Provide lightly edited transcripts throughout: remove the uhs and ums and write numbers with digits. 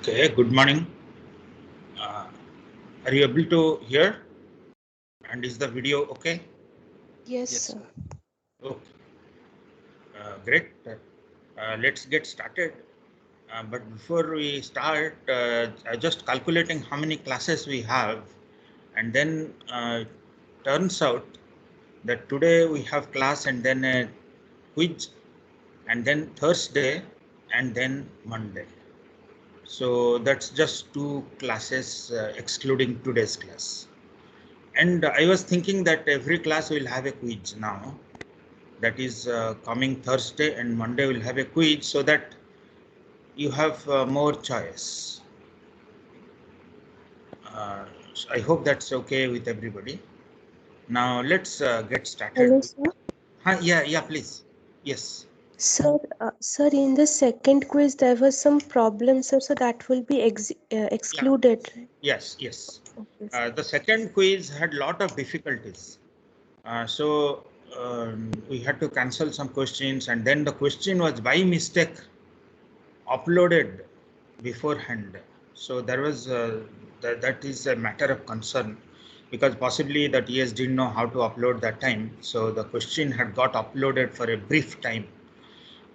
Okay, good morning. Uh, are you able to hear? And is the video okay? Yes, sir. Okay, great. Let's get started. But before we start, just calculating how many classes we have, and then turns out that today we have class and then a quiz, and then Thursday, and then Monday. So that's just 2 classes excluding today's class. And I was thinking that every class will have a quiz now. That is coming Thursday and Monday will have a quiz so that you have more choice. Uh, I hope that's okay with everybody. Now let's get started. Hello, sir. Yeah, please. Yes, Sir, in the second quiz there was some problem, sir, so that will be yeah, excluded. yes. Okay, sir. The second quiz had lot of difficulties. So we had to cancel some questions, and then the question was by mistake uploaded beforehand. So there was that is a matter of concern because possibly the TS didn't know how to upload that time. So the question had got uploaded for a brief time,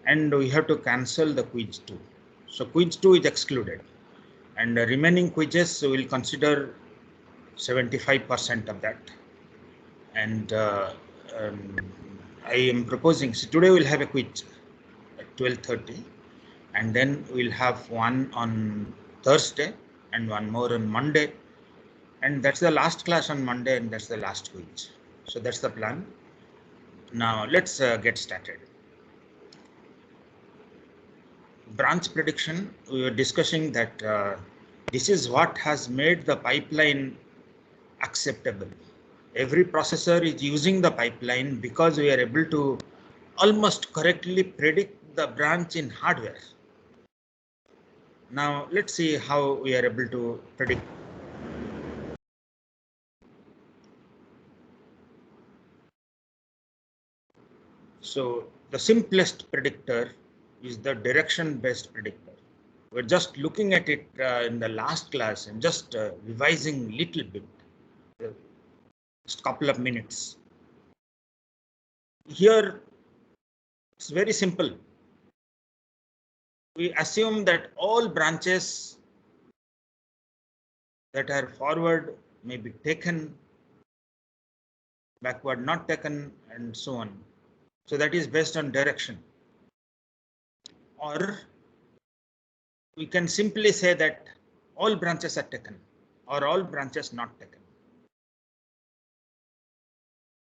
and we have to cancel the quiz 2. So quiz 2 is excluded, and the remaining quizzes will consider 75% of that. And um, I am proposing. So today we'll have a quiz at 12:30. And then we'll have one on Thursday and one more on Monday, and that's the last class on Monday, and that's the last quiz. So that's the plan. Now let's get started. Branch prediction, we were discussing that this is what has made the pipeline acceptable. Every processor is using the pipeline because we are able to almost correctly predict the branch in hardware. Now let's see how we are able to predict. So the simplest predictor is the direction-based predictor. We're just looking at it in the last class and just revising a little bit, just a couple of minutes. Here, it's very simple. We assume that all branches that are forward may be taken, backward not taken, and so on. So that is based on direction. Or we can simply say that all branches are taken or all branches not taken.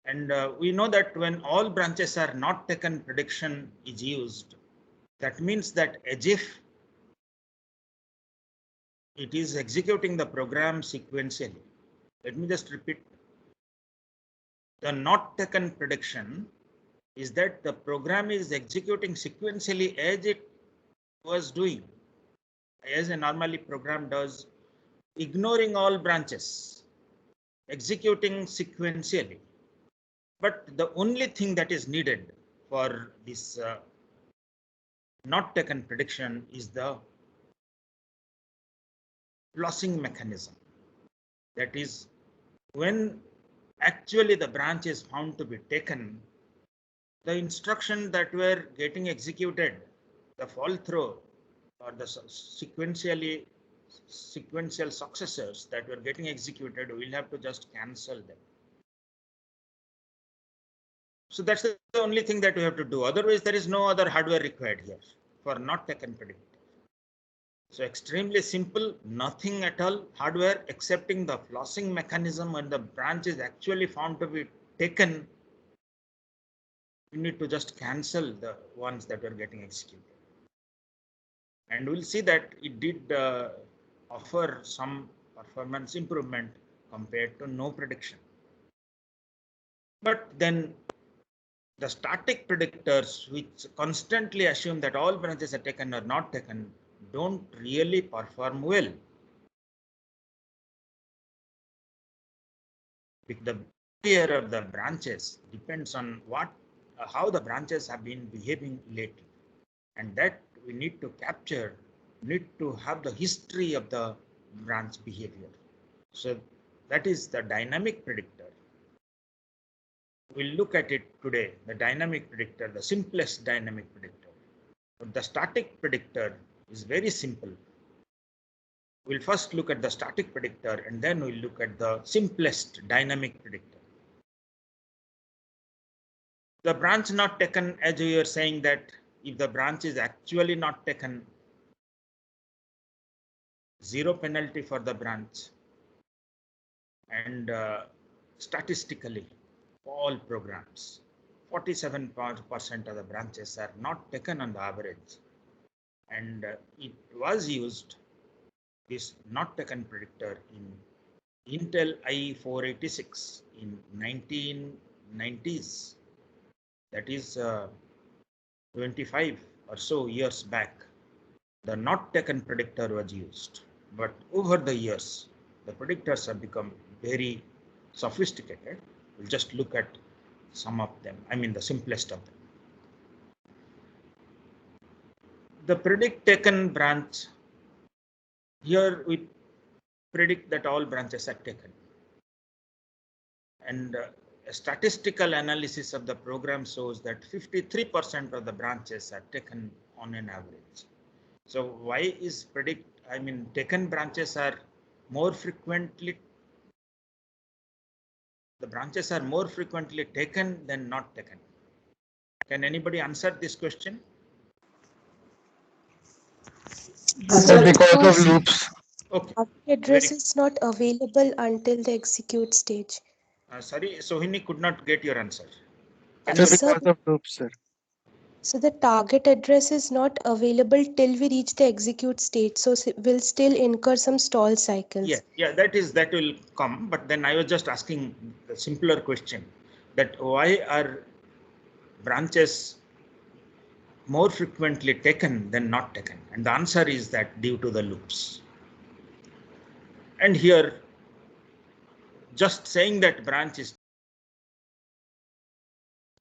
And we know that when all branches are not taken, prediction is used. That means that as if it is executing the program sequentially. Let me just repeat. The not taken prediction is that the program is executing sequentially as it was doing, as a normally program does, ignoring all branches, executing sequentially. But the only thing that is needed for this not taken prediction is the flossing mechanism. That is, when actually the branch is found to be taken, the instruction that were getting executed, the fall through or the sequential successors that were getting executed, we'll have to just cancel them. So that's the only thing that we have to do. Otherwise, there is no other hardware required here for not taken predictor. So extremely simple, nothing at all hardware excepting the flossing mechanism. When the branch is actually found to be taken, you need to just cancel the ones that are getting executed. And we'll see that it did offer some performance improvement compared to no prediction. But then the static predictors, which constantly assume that all branches are taken or not taken, don't really perform well. The behavior of the branches depends on how the branches have been behaving lately, and that we need to capture need to have the history of the branch behavior. So that is the dynamic predictor. We'll look at it today, the dynamic predictor, the simplest dynamic predictor. But the static predictor is very simple. We'll first look at the static predictor and then we'll look at the simplest dynamic predictor. The branch not taken, as we are saying that if the branch is actually not taken, zero penalty for the branch, and statistically all programs, 47% of the branches are not taken on the average, and it was used, this not taken predictor, in Intel i486 in 1990s, that is 25 or so years back. The not taken predictor was used, but over the years the predictors have become very sophisticated. We'll just look at some of them, I mean the simplest of them. The predict taken branch, here we predict that all branches are taken, and a statistical analysis of the program shows that 53% of the branches are taken on an average. So why is taken branches are more frequently, the branches are more frequently taken than not taken? Can anybody answer this question? Because of loops. Okay. Address is not available until the execute stage. Sorry, Sohini could not get your answer. Because of loops, sir. So the target address is not available till we reach the execute state. So we'll still incur some stall cycles. Yeah, that will come. But then I was just asking a simpler question, that why are branches more frequently taken than not taken? And the answer is that due to the loops. And here, just saying that branch is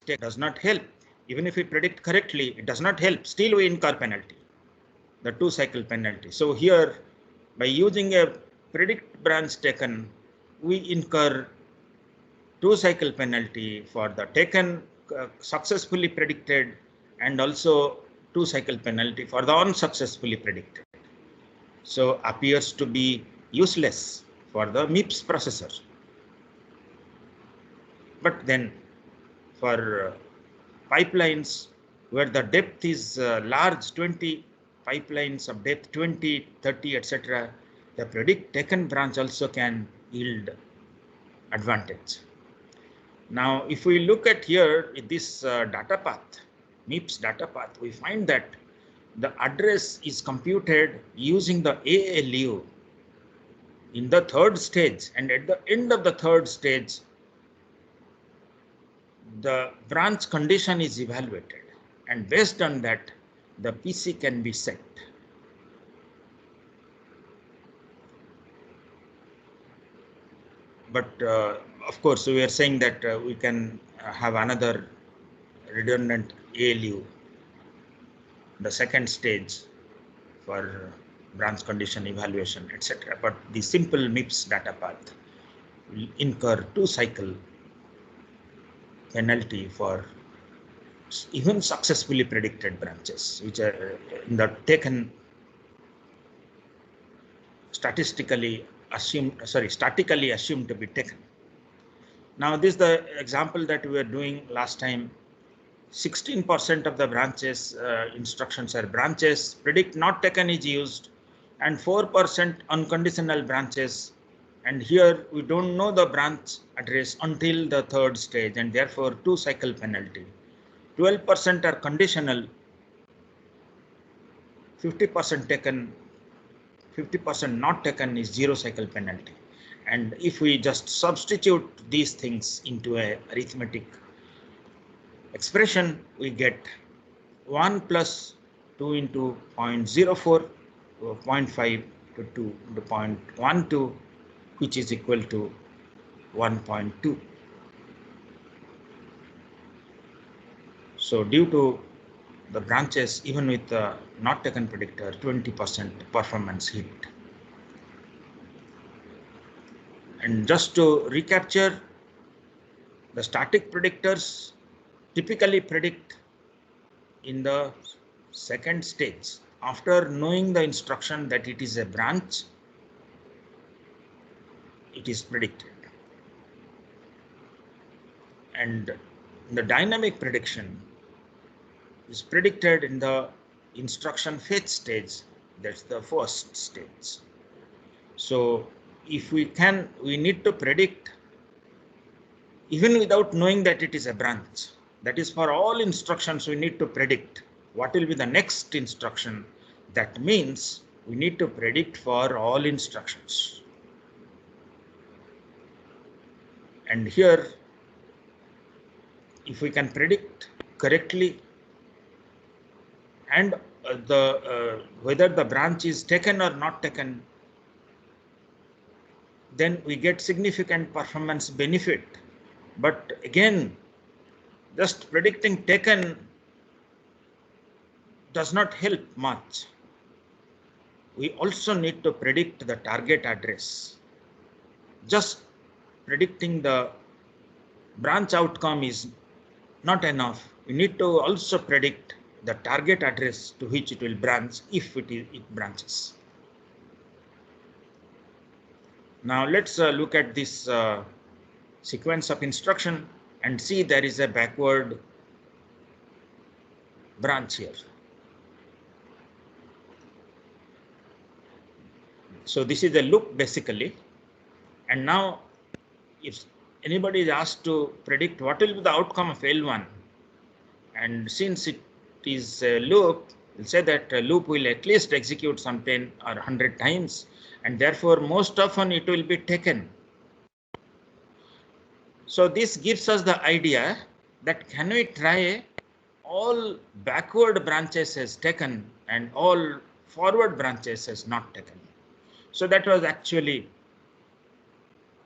taken does not help. Even if we predict correctly, it does not help. Still we incur penalty, the 2-cycle penalty. So here, by using a predict branch taken, we incur 2-cycle penalty for the taken successfully predicted, and also 2-cycle penalty for the unsuccessfully predicted. So appears to be useless for the MIPS processor. But then for pipelines where the depth is large, 20 pipelines of depth 20, 30, etc., the predict taken branch also can yield advantage. Now, if we look at here this data path, MIPS data path, we find that the address is computed using the ALU in the third stage, and at the end of the third stage, the branch condition is evaluated, and based on that, the PC can be set. But of course, we are saying that we can have another redundant ALU, the second stage for branch condition evaluation, etc. But the simple MIPS data path will incur 2-cycle penalty for even successfully predicted branches, which are in the taken statically assumed to be taken. Now this is the example that we were doing last time. 16% of the branches instructions are branches predict not taken is used, and 4% unconditional branches, and here we don't know the branch address until the third stage, and therefore 2-cycle penalty. 12% are conditional, 50% taken, 50% not taken is 0-cycle penalty. And if we just substitute these things into a arithmetic expression, we get 1 plus 2 into 0.04, 0.5 to 2 to 0.12, which is equal to 1.2. So due to the branches, even with the not taken predictor, 20% performance hit. And just to recapture, the static predictors typically predict in the second stage. After knowing the instruction that it is a branch, it is predicted. And the dynamic prediction is predicted in the instruction fetch stage. That's the first stage. So if we need to predict even without knowing that it is a branch. That is, for all instructions we need to predict what will be the next instruction. That means we need to predict for all instructions. And here, if we can predict correctly and whether the branch is taken or not taken, then we get significant performance benefit. But again, just predicting taken does not help much. We also need to predict the target address. Just predicting the branch outcome is not enough. We need to also predict the target address to which it will branch if it branches. Now let's look at this sequence of instruction and see there is a backward branch here. So this is a loop basically. And now if anybody is asked to predict what will be the outcome of L1, and since it is a loop, we'll say that a loop will at least execute some 10 or 100 times, and therefore most often it will be taken. So this gives us the idea that can we try all backward branches as taken and all forward branches as not taken. So that was actually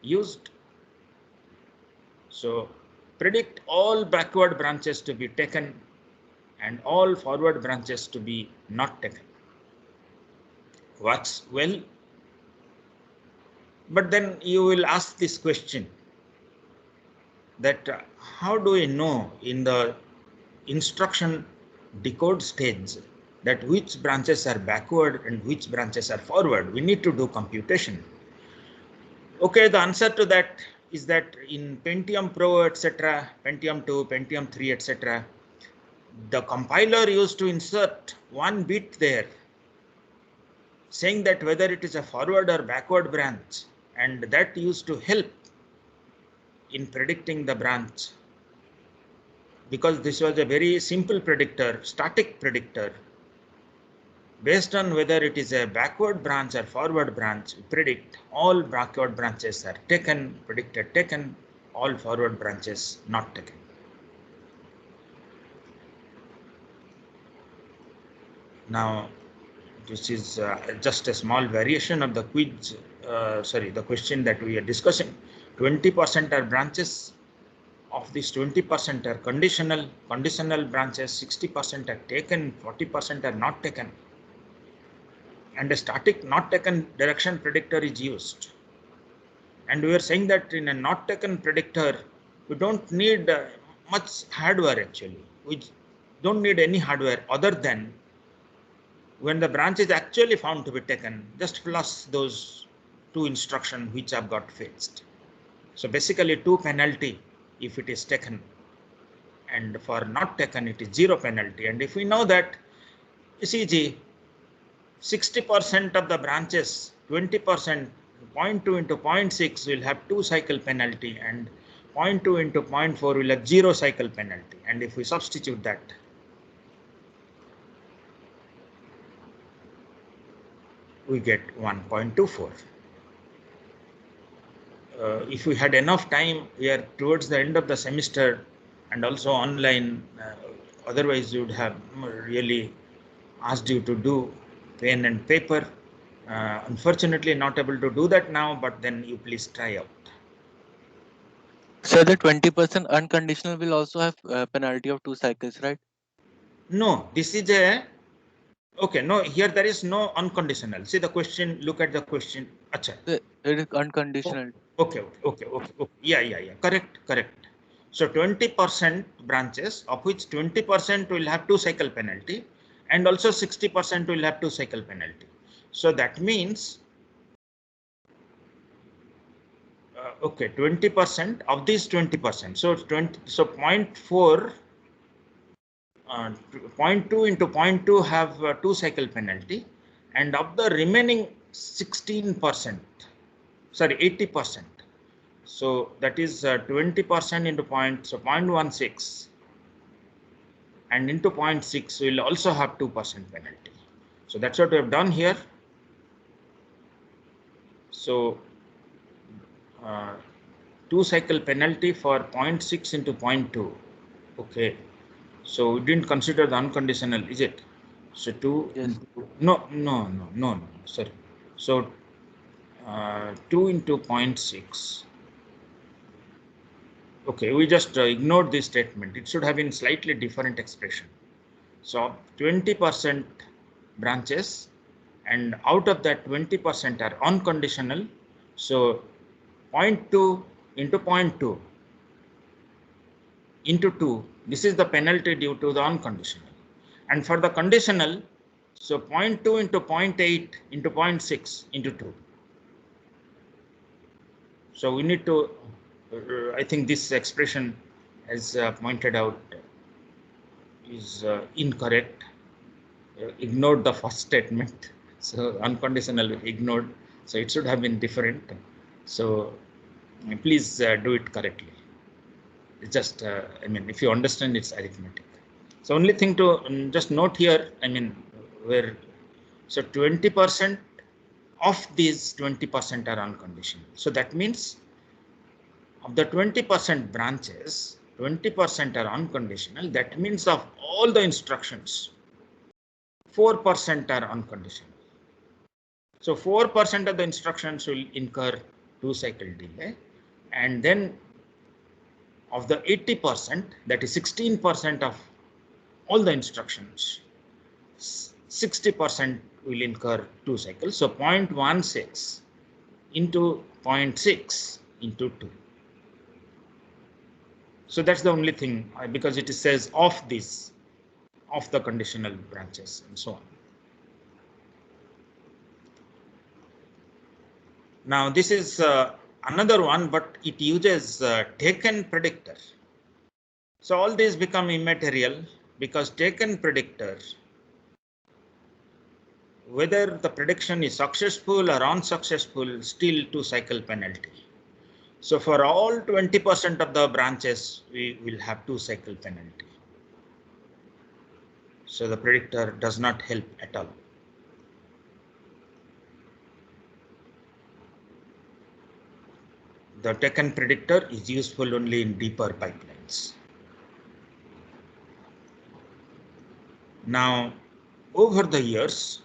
used. So predict all backward branches to be taken and all forward branches to be not taken. Works well. But then you will ask this question that how do we know in the instruction decode stage that which branches are backward and which branches are forward? We need to do computation. Okay, the answer to that is that in Pentium Pro, etc., Pentium 2, Pentium 3, etc., the compiler used to insert one bit there saying that whether it is a forward or backward branch, and that used to help in predicting the branch, because this was a very simple predictor, static predictor. Based on whether it is a backward branch or forward branch, we predict all backward branches are taken, predicted taken, all forward branches not taken. Now, this is just a small variation of the quiz, the question that we are discussing. 20% are branches. Of these 20% are conditional branches, 60% are taken, 40% are not taken. And a static not taken direction predictor is used. And we are saying that in a not taken predictor, we don't need much hardware actually. We don't need any hardware other than when the branch is actually found to be taken, just plus those two instructions which have got fetched. So basically 2 penalty if it is taken, and for not taken it is 0 penalty. And if we know that ECG 60% of the branches, 20%, 0.2 into 0.6 will have 2 cycle penalty, and 0.2 into 0.4 will have 0 cycle penalty. And if we substitute that, we get 1.24. If we had enough time, we are towards the end of the semester and also online, otherwise we would have really asked you to do pen and paper. Unfortunately not able to do that now, but then you please try out. So the 20% unconditional will also have a penalty of 2 cycles, right? No, this is a, okay, no, here there is no unconditional. See the question, look at the question. Acha. It is unconditional. Okay. Yeah. Correct. So 20% branches, of which 20% will have 2 cycle penalty, and also 60% will have 2 cycle penalty. So that means, okay, 20% of these 20%. So 0.4, 0.2 into 0.2 have 2 cycle penalty, and of the remaining 16%, sorry, 80%. So that is 20% into point, so 0.16, and into 0.6 will also have 2% penalty. So that's what we have done here. So 2 cycle penalty for 0.6 into 0.2. Okay. So we didn't consider the unconditional, is it? So 2, Yes. no, sorry. So 2 into 0.6. Okay, we just ignored this statement. It should have been slightly different expression. So 20% branches, and out of that 20% are unconditional. So 0.2 into 0.2 into 2, this is the penalty due to the unconditional. And for the conditional, so 0.2 into 0.8 into 0.6 into 2. So we need to, I think this expression, as pointed out, is incorrect. Ignored the first statement. So unconditional ignored. So it should have been different. So please do it correctly. It's just, I mean, if you understand, it's arithmetic. So only thing to just note here, I mean, where, so 20% of these 20% are unconditional. So that means of the 20% branches, 20% are unconditional. That means of all the instructions, 4% are unconditional. So 4% of the instructions will incur 2 cycle delay, and then of the 80%, that is 16% of all the instructions, 60% will incur 2 cycles. So 0.16 into 0.6 into 2. So that's the only thing, because it says of this, of the conditional branches and so on. Now this is another one, but it uses taken predictor. So all these become immaterial because taken predictor, whether the prediction is successful or unsuccessful, still 2 cycle penalty. So for all 20% of the branches, we will have 2 cycle penalty. So the predictor does not help at all. The taken predictor is useful only in deeper pipelines. Now, over the years,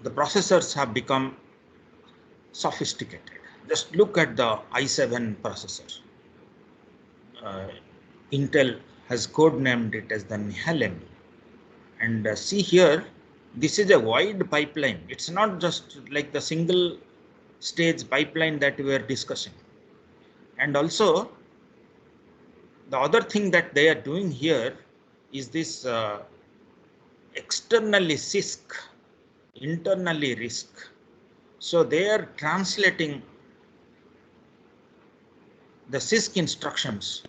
the processors have become sophisticated. Just look at the i7 processor. Intel has codenamed it as the Nehalem. And see here, this is a wide pipeline. It's not just like the single stage pipeline that we were discussing. And also, the other thing that they are doing here is this externally CISC, internally RISC. So they are translating the CISC instructions,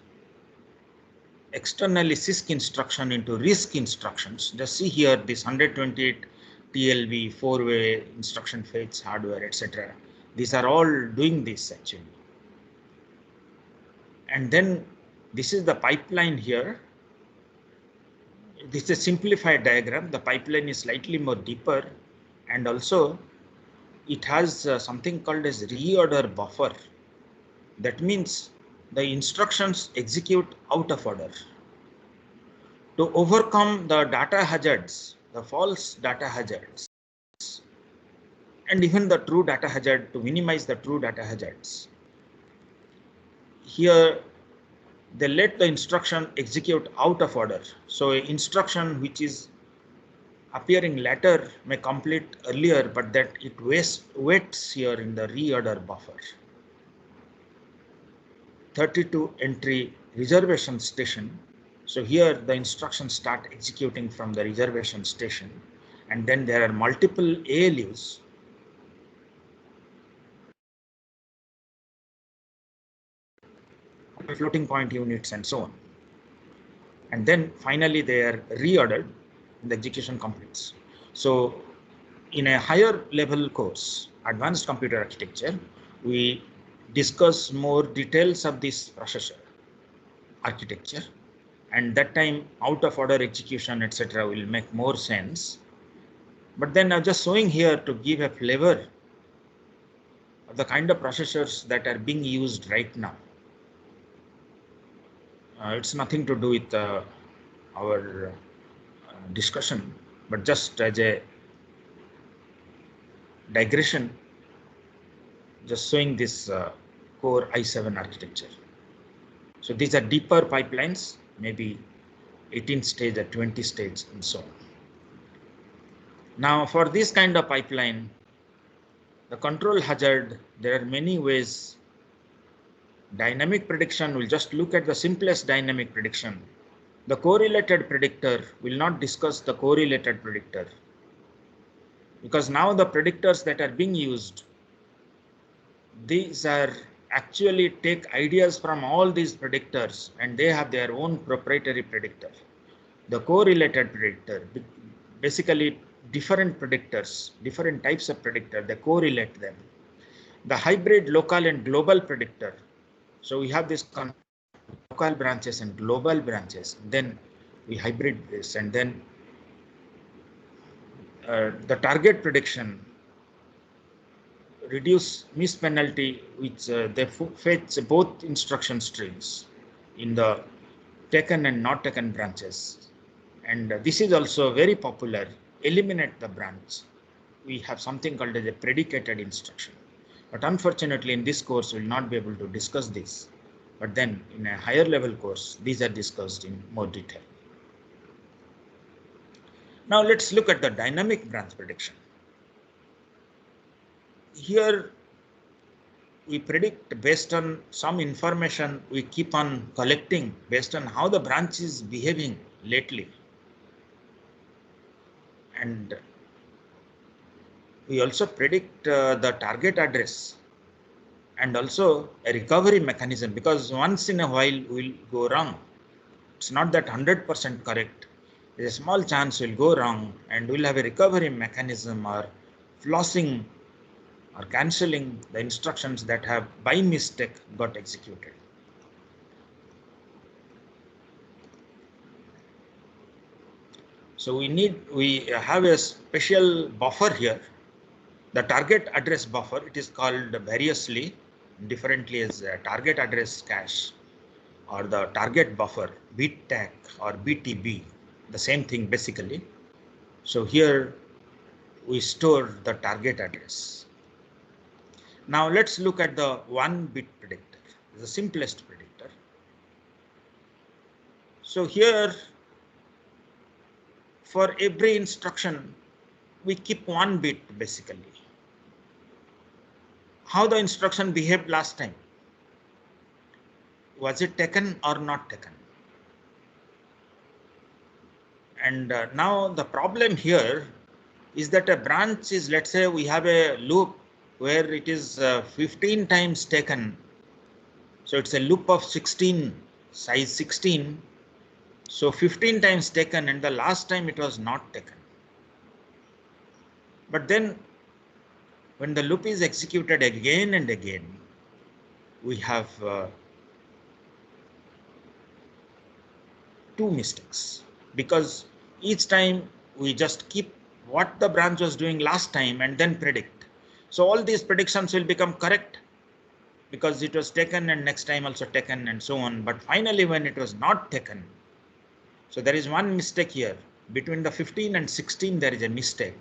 externally CISC instruction into RISC instructions. Just see here this 128 TLB, 4-way instruction fetch, hardware, etc. These are all doing this actually. And then this is the pipeline here. This is a simplified diagram. The pipeline is slightly more deeper, and also it has something called as reorder buffer. That means the instructions execute out of order. To overcome the data hazards, the false data hazards, and even the true data hazard, to minimize the true data hazards, here they let the instruction execute out of order. So an instruction which is appearing later may complete earlier, but that it waits here in the reorder buffer. 32 entry reservation station. So here the instructions start executing from the reservation station, and then there are multiple ALUs. Floating point units and so on. And then finally they are reordered and the execution completes. So in a higher level course, advanced computer architecture, we discuss more details of this processor architecture, and that time out of order execution, etc. will make more sense. But then I'm just showing here to give a flavor of the kind of processors that are being used right now. It's nothing to do with our discussion, but just as a digression, just showing this Core i7 architecture. So these are deeper pipelines, maybe 18 stage or 20 stage and so on. Now for this kind of pipeline, the control hazard, there are many ways. Dynamic prediction, we'll just look at the simplest dynamic prediction. The correlated predictor, will not discuss the correlated predictor, because now the predictors that are being used, these are actually take ideas from all these predictors and they have their own proprietary predictor. The correlated predictor, basically different predictors, different types of predictor, they correlate them. The hybrid local and global predictor. So we have this local branches and global branches. Then we hybrid this, and then the target prediction, reduce miss penalty, which they fetch both instruction strings in the taken and not taken branches. And this is also very popular. Eliminate the branch. We have something called as a predicated instruction. But unfortunately, in this course, we will not be able to discuss this. But then in a higher level course, these are discussed in more detail. Now let's look at the dynamic branch prediction. Here we predict based on some information we keep on collecting based on how the branch is behaving lately. And we also predict the target address and also a recovery mechanism, because once in a while we'll go wrong. It's not that 100% correct. There's a small chance we'll go wrong, and we'll have a recovery mechanism or flossing or cancelling the instructions that have by mistake got executed. So we have a special buffer here, the target address buffer. It is called variously, differently as target address cache or the target buffer, BTAC or BTB, the same thing basically. So here we store the target address. Now let's look at the 1-bit predictor, the simplest predictor. So here for every instruction, we keep 1 bit basically. How the instruction behaved last time? Was it taken or not taken? And now the problem here is that a branch is, let's say we have a loop where it is 15 times taken. So it's a loop of 16, size 16. So 15 times taken, and the last time it was not taken. But then when the loop is executed again and again, we have 2 mistakes, because each time we just keep what the branch was doing last time and then predict. So all these predictions will become correct because it was taken and next time also taken and so on. But finally, when it was not taken, so there is one mistake here. Between the 15 and 16, there is a mistake.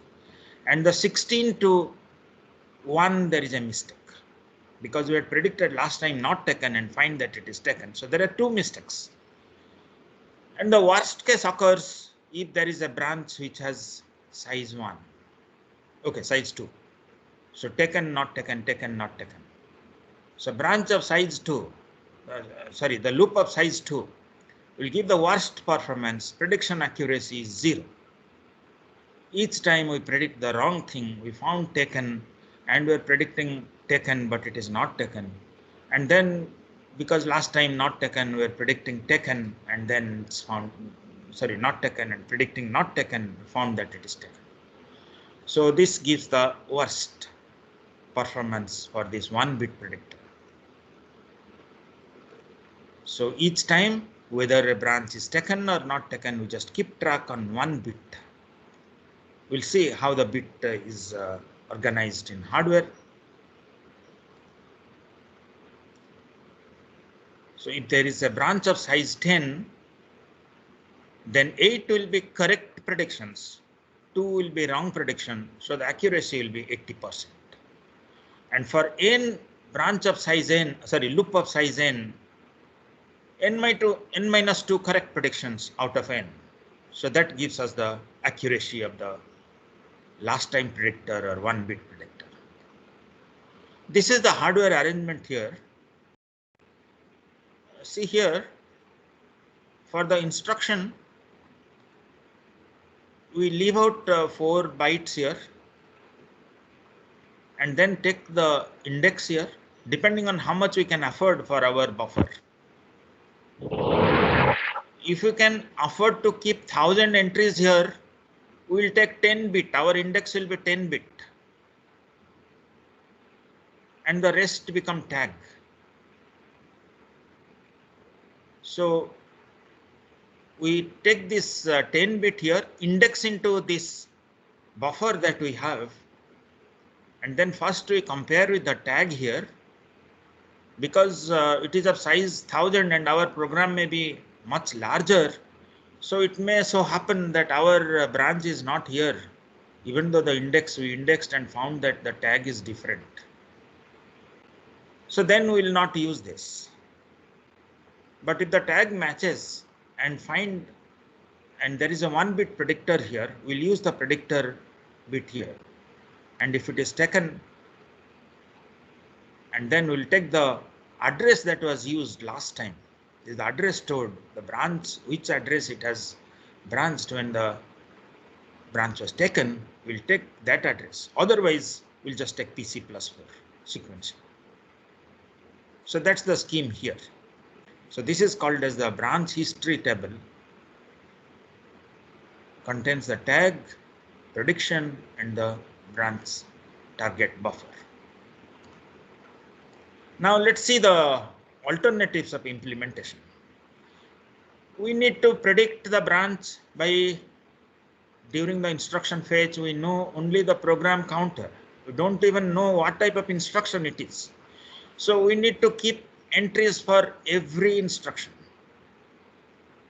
And the 16 to 1, there is a mistake. because we had predicted last time not taken and find that it is taken. So there are two mistakes. And the worst case occurs if there is a branch which has size 1. Okay, size 2. So taken, not taken, taken, not taken. So branch of size 2, the loop of size 2 will give the worst performance. Prediction accuracy is 0. Each time we predict the wrong thing, we found taken and we're predicting taken, but it is not taken. And then because last time not taken, we're predicting taken and then it's found, not taken and predicting not taken, found that it is taken. So this gives the worst performance for this 1-bit predictor. So each time, whether a branch is taken or not taken, we just keep track on 1 bit. We'll see how the bit is organized in hardware. So if there is a branch of size 10, then 8 will be correct predictions, 2 will be wrong prediction, so the accuracy will be 80%. And for n branch of size n, loop of size n, n minus 2 correct predictions out of n. So that gives us the accuracy of the last time predictor or 1-bit predictor. This is the hardware arrangement here. See here, for the instruction, we leave out 4 bytes here and then take the index here, depending on how much we can afford for our buffer. If you can afford to keep 1000 entries here, we will take 10-bit. Our index will be 10-bit. And the rest become tag. So we take this 10-bit here, index into this buffer that we have. And then first we compare with the tag here. Because it is of size 1000 and our program may be much larger, so it may so happen that our branch is not here, even though the index we indexed and found that the tag is different. So then we will not use this. But if the tag matches and there is a 1-bit predictor here, we'll use the predictor bit here. And if it is taken, and then we'll take the address that was used last time. This is the address stored, the branch, which address it has branched when the branch was taken, we'll take that address. Otherwise, we'll just take PC plus 4 sequential. So that's the scheme here. So this is called as the branch history table. Contains the tag, prediction, and the branch target buffer. Now let's see the alternatives of implementation. We need to predict the branch by, during the instruction fetch, we know only the program counter. We don't even know what type of instruction it is. So we need to keep entries for every instruction.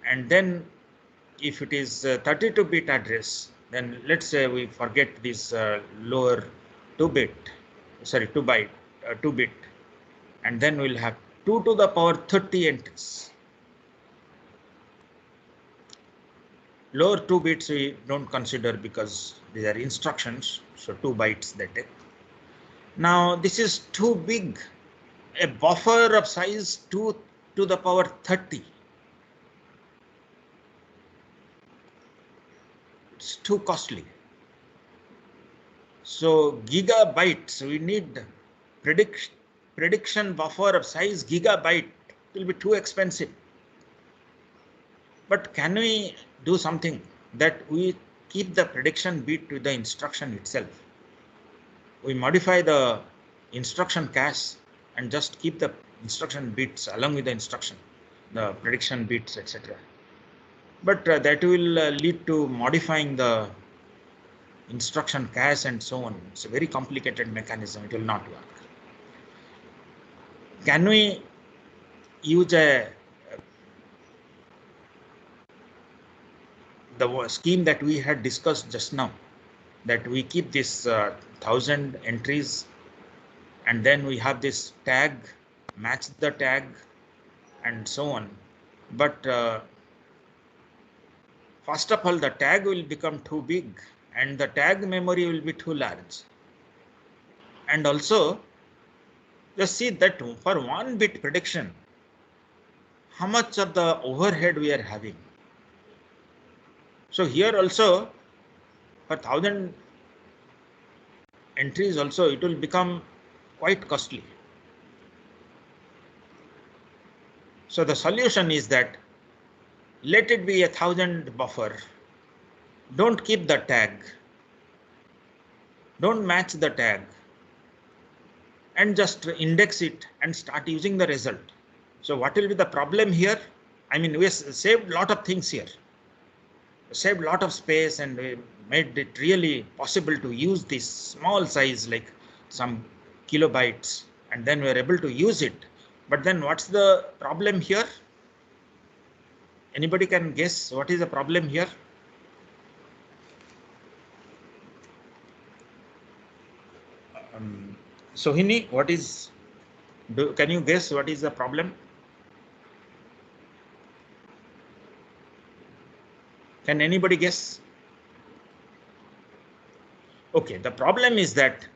And then if it is 32-bit address, then let's say we forget this lower 2-bit, 2-bit. And then we'll have 2 to the power 30 entries. Lower 2 bits we don't consider because these are instructions, so 2 bytes they take. Now this is too big. A buffer of size 2 to the power 30. It's too costly. So gigabytes, we need prediction buffer of size gigabyte. It will be too expensive. But can we do something that we keep the prediction bit to the instruction itself? We modify the instruction cache and just keep the instruction bits along with the instruction, the prediction bits, etc. But that will lead to modifying the instruction cache and so on. It's a very complicated mechanism. It will not work. Can we use the scheme that we had discussed just now, that we keep this 1000 entries and then we have this tag, match the tag, and so on. But first of all, the tag will become too big and the tag memory will be too large. And also, just see that for 1 bit prediction, how much of the overhead we are having. So here also, for 1000 entries also, it will become quite costly. So the solution is that let it be 1000 buffer. Don't keep the tag. Don't match the tag. And just index it and start using the result. So what will be the problem here? I mean, we saved a lot of things here. Saved a lot of space and we made it really possible to use this small size, like some kilobytes, and then we are able to use it. But then what's the problem here? Anybody can guess what is the problem here? Sohini, what is, can you guess what is the problem? Can anybody guess? Okay, the problem is that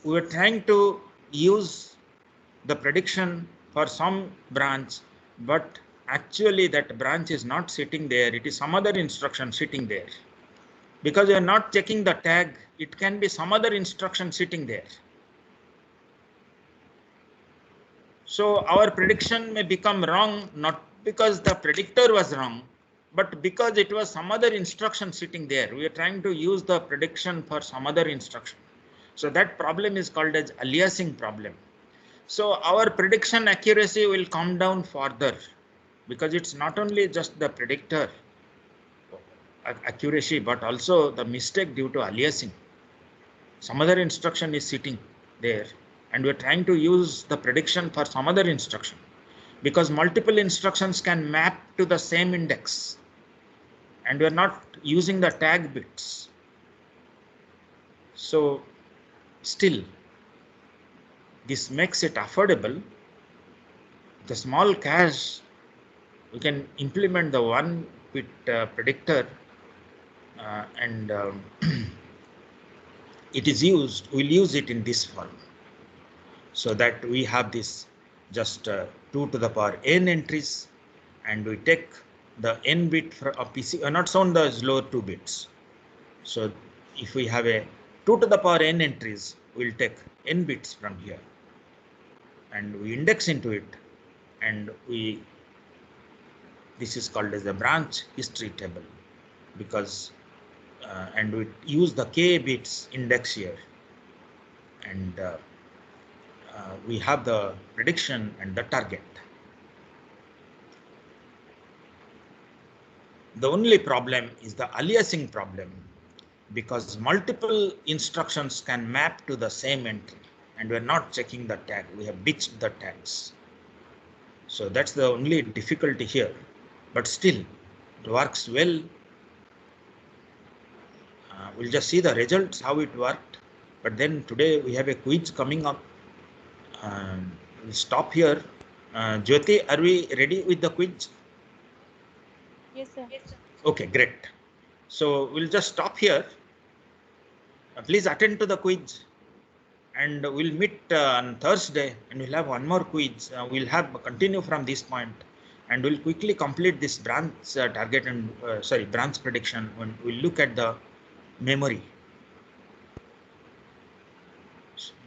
we were trying to use the prediction for some branch, but actually that branch is not sitting there. It is some other instruction sitting there. Because you are not checking the tag, it can be some other instruction sitting there. So our prediction may become wrong, not because the predictor was wrong, but because it was some other instruction sitting there. We are trying to use the prediction for some other instruction. So that problem is called as aliasing problem. So our prediction accuracy will come down further because it's not only just the predictor accuracy, but also the mistake due to aliasing. Some other instruction is sitting there and we're trying to use the prediction for some other instruction because multiple instructions can map to the same index and we're not using the tag bits. So still, this makes it affordable. The small cache, we can implement the 1 bit predictor and it is used, we'll use it in this form. So that we have this just 2 to the power n entries and we take the n bit of PC, not sound the lower 2 bits. So if we have a 2 to the power n entries, we'll take n bits from here and we index into it and this is called as the branch history table because and we use the k bits index here and we have the prediction and the target. The only problem is the aliasing problem because multiple instructions can map to the same entry and we're not checking the tag. We have ditched the tags. So that's the only difficulty here, but still it works well. We'll just see the results, how it worked. But then today we have a quiz coming up. We'll stop here. Jyoti, are we ready with the quiz? Yes, sir. Okay, great. So we'll just stop here. Please attend to the quiz and we'll meet on Thursday and we'll have one more quiz. We'll have continue from this point and we'll quickly complete this branch target and branch prediction when we'll look at the memory.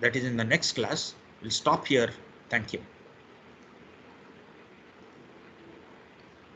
That is in the next class. We'll stop here. Thank you.